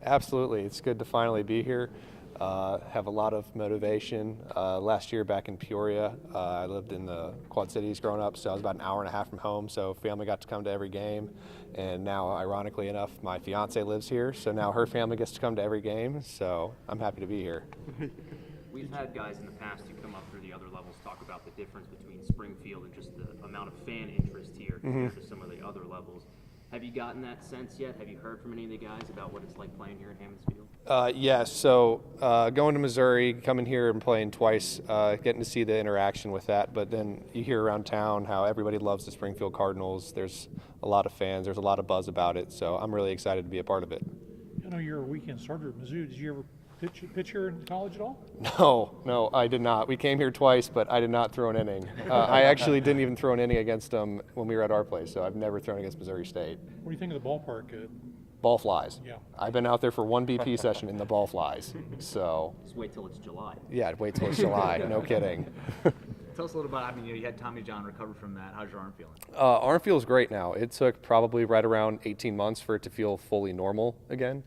Absolutely. It's good to finally be here. Have a lot of motivation. Last year back in Peoria, I lived in the Quad Cities growing up, so I was about an hour and a half from home, so family got to come to every game. And now, ironically enough, my fiance lives here, so now her family gets to come to every game, so I'm happy to be here. We've had guys in the past who come up through the other levels talk about the difference between Springfield and just the amount of fan interest here compared to some of the other levels. Have you gotten that sense yet? Have you heard from any of the guys about what it's like playing here at Hammons Field? Yes, so going to Missouri, coming here and playing twice, getting to see the interaction with that, but then you hear around town how everybody loves the Springfield Cardinals. There's a lot of fans, there's a lot of buzz about it, so I'm really excited to be a part of it. I know you're a weekend starter at Mizzou. Did you ever pitch here in college at all? No, I did not. We came here twice, but I did not throw an inning. I actually didn't even throw an inning against them when we were at our place, so I've never thrown against Missouri State. What do you think of the ballpark? Ball flies. Yeah. I've been out there for one BP session and the ball flies. So. Just wait till it's July. Yeah, wait till it's July. No kidding. Tell us a little about, you had Tommy John recover from that. How's your arm feeling? Arm feels great now. It took probably right around 18 months for it to feel fully normal again.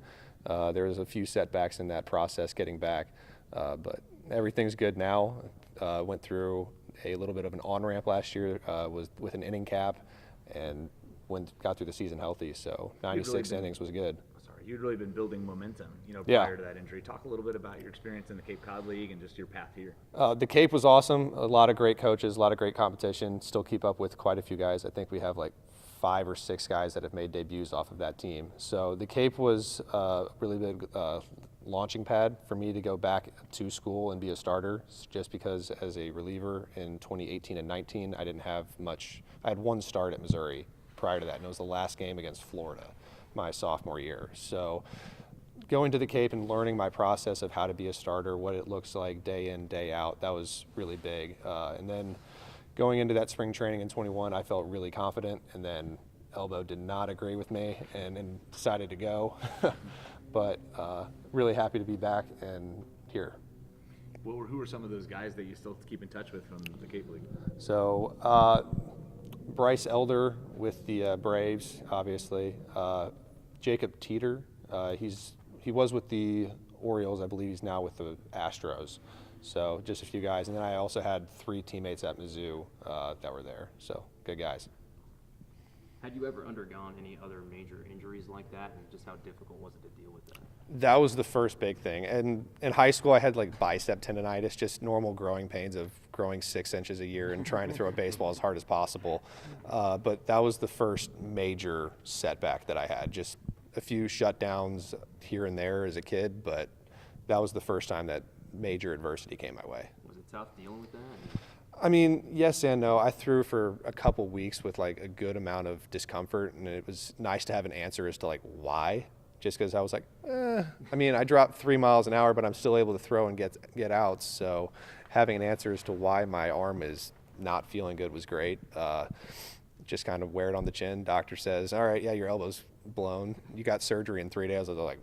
There was a few setbacks in that process getting back, but everything's good now. Went through a little bit of an on-ramp last year was with an inning cap, and got through the season healthy, so 96 innings was good. Sorry, you'd really been building momentum, Yeah. prior to that injury. Talk a little bit about your experience in the Cape Cod League and just your path here. The Cape was awesome. A lot of great coaches, a lot of great competition. Still keep up with quite a few guys. I think we have like 5 or 6 guys that have made debuts off of that team. So the Cape was a really big launching pad for me to go back to school and be a starter, just because as a reliever in 2018 and 19, I didn't have much. I had one start at Missouri prior to that, and it was the last game against Florida my sophomore year. So going to the Cape and learning my process of how to be a starter, what it looks like day in, day out, that was really big. And then going into that spring training in 21, I felt really confident, and then elbow did not agree with me and decided to go. But really happy to be back and here. Who were some of those guys that you still keep in touch with from the Cape League? So Bryce Elder with the Braves, obviously. Jacob Teeter, he was with the Orioles. I believe he's now with the Astros. So just a few guys. And then I also had 3 teammates at Mizzou that were there. So good guys. Had you ever undergone any other major injuries like that, and just how difficult was it to deal with that? That was the first big thing. And in high school, I had like bicep tendonitis, just normal growing pains of growing 6 inches a year and trying to throw a baseball as hard as possible. But that was the first major setback that I had. Just a few shutdowns here and there as a kid, but that was the first time that major adversity came my way. Was it tough dealing with that? I mean, yes and no. I threw for a couple weeks with like a good amount of discomfort, and it was nice to have an answer as to like why. Just because I was like, I mean, I dropped 3 miles an hour, but I'm still able to throw and get outs. So having an answer as to why my arm is not feeling good was great. Just kind of wear it on the chin. Doctor says, all right, yeah, your elbow's blown. You got surgery in 3 days. I was like,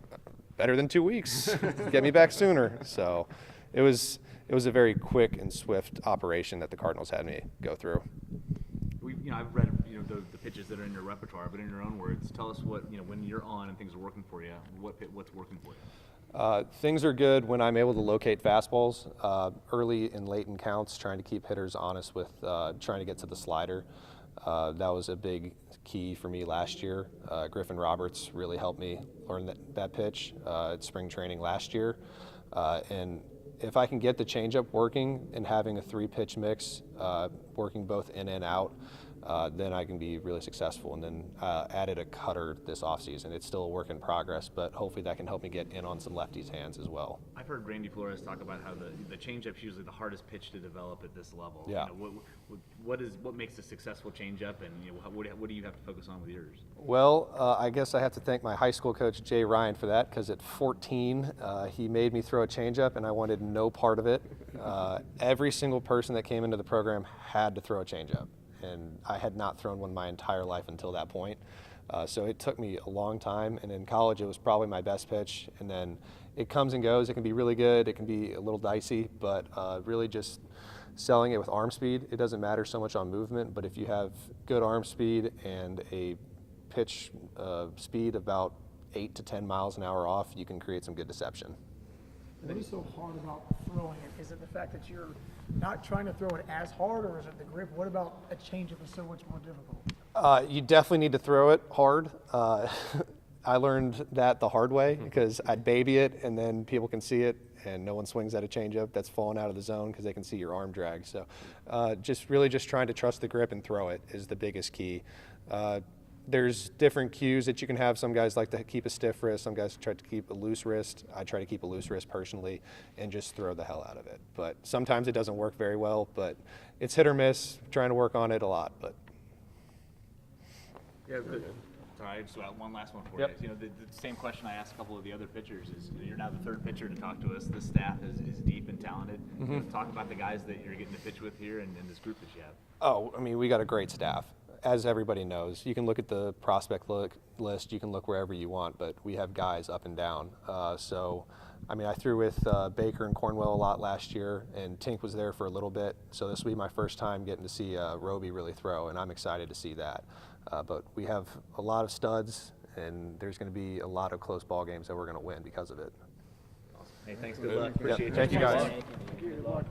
better than 2 weeks. Get me back sooner. So it was a very quick and swift operation that the Cardinals had me go through. I've read the pitches that are in your repertoire, but in your own words, tell us what when you're on and things are working for you, what's working for you. Things are good when I'm able to locate fastballs early and late in counts, trying to keep hitters honest with trying to get to the slider. That was a big key for me last year. Griffin Roberts really helped me learn that pitch at spring training last year. And if I can get the changeup working and having a 3-pitch mix, working both in and out, then I can be really successful. And then added a cutter this offseason. It's still a work in progress, but hopefully that can help me get in on some lefties' hands as well. I've heard Randy Flores talk about how the changeup's usually the hardest pitch to develop at this level. Yeah. What makes a successful changeup, and what do you have to focus on with yours? Well, I guess I have to thank my high school coach, Jay Ryan, for that, because at 14, he made me throw a changeup, and I wanted no part of it. Every single person that came into the program had to throw a changeup, and I had not thrown one my entire life until that point. So it took me a long time, and in college it was probably my best pitch, and then it comes and goes. It can be really good, it can be a little dicey, but really just selling it with arm speed. It doesn't matter so much on movement, but if you have good arm speed and a pitch speed about 8 to 10 miles an hour off, you can create some good deception. What is so hard about throwing it? Is it the fact that you're not trying to throw it as hard, or is it the grip? What about a changeup is so much more difficult? You definitely need to throw it hard. I learned that the hard way because I'd baby it, and then people can see it, and no one swings at a changeup that's falling out of the zone because they can see your arm drag. So just trying to trust the grip and throw it is the biggest key. There's different cues that you can have. Some guys like to keep a stiff wrist. Some guys try to keep a loose wrist. I try to keep a loose wrist personally and just throw the hell out of it. But sometimes it doesn't work very well, but it's hit or miss. Trying to work on it a lot, but. Yeah, sorry, I just got one last one for Yep. you. The same question I asked a couple of the other pitchers is, you're now the third pitcher to talk to us. This staff is deep and talented. Talk about the guys that you're getting to pitch with here and this group that you have. Oh, I mean, we got a great staff. As everybody knows, you can look at the prospect list, you can look wherever you want, but we have guys up and down. So, I mean, I threw with Baker and Cornwell a lot last year, and Tink was there for a little bit. So this will be my first time getting to see Roby really throw, and I'm excited to see that. But we have a lot of studs, and there's going to be a lot of close ball games that we're going to win because of it. Hey, thanks. Good luck. Appreciate you. Thank you, guys. Good luck.